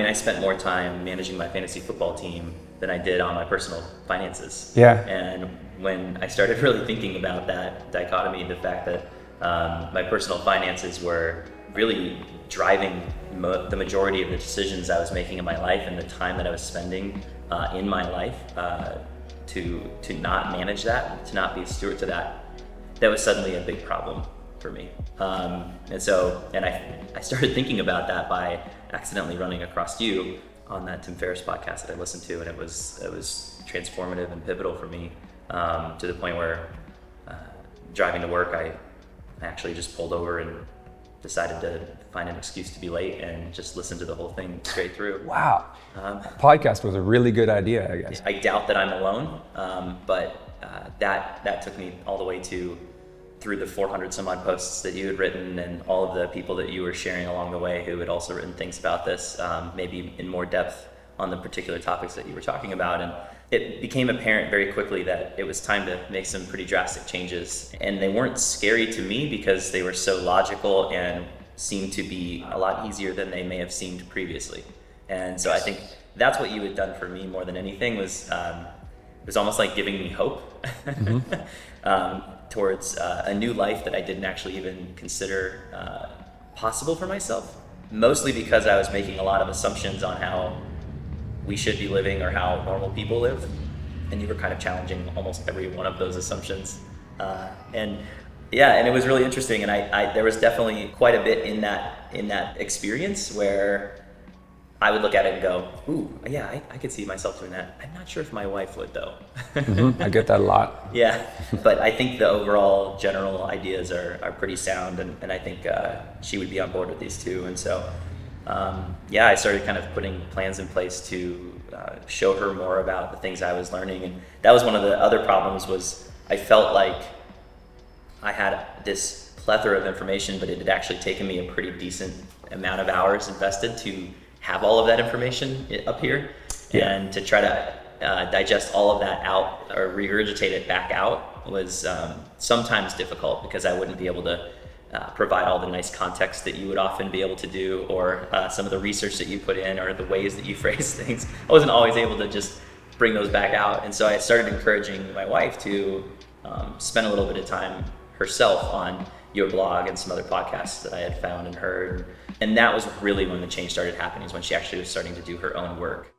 mean, I spent more time managing my fantasy football team than I did on my personal finances. Yeah. And when I started really thinking about that dichotomy, the fact that my personal finances were really driving the majority of the decisions I was making in my life and the time that I was spending in my life, to not manage that, to not be a steward to that, that was suddenly a big problem for me. And I started thinking about that by accidentally running across you on that Tim Ferriss podcast that I listened to, and it was transformative and pivotal for me, to the point where driving to work, I actually just pulled over and decided to find an excuse to be late and just listen to the whole thing straight through. Wow. Podcast was a really good idea, I guess. I doubt that I'm alone, but that took me all the way through the 400 some odd posts that you had written and all of the people that you were sharing along the way who had also written things about this, maybe in more depth on the particular topics that you were talking about. And it became apparent very quickly that it was time to make some pretty drastic changes. And they weren't scary to me because they were so logical and seemed to be a lot easier than they may have seemed previously. And so I think that's what you had done for me more than anything was it was almost like giving me hope towards a new life that I didn't actually even consider possible for myself. Mostly because I was making a lot of assumptions on how we should be living or how normal people live, and you were kind of challenging almost every one of those assumptions. And it was really interesting. And I there was definitely quite a bit in that experience where I would look at it and go, ooh, yeah, I could see myself doing that. I'm not sure if my wife would, though. I get that a lot. Yeah, but I think the overall general ideas are pretty sound, and I think she would be on board with these too. And so, I started kind of putting plans in place to show her more about the things I was learning. And that was one of the other problems, was I felt like I had this plethora of information, but it had actually taken me a pretty decent amount of hours invested to have all of that information up here, and to try to digest all of that out or regurgitate it back out was sometimes difficult, because I wouldn't be able to provide all the nice context that you would often be able to do, or some of the research that you put in, or the ways that you phrase things. I wasn't always able to just bring those back out. And so I started encouraging my wife to spend a little bit of time herself on your blog and some other podcasts that I had found and heard. And that was really when the change started happening, is when she actually was starting to do her own work.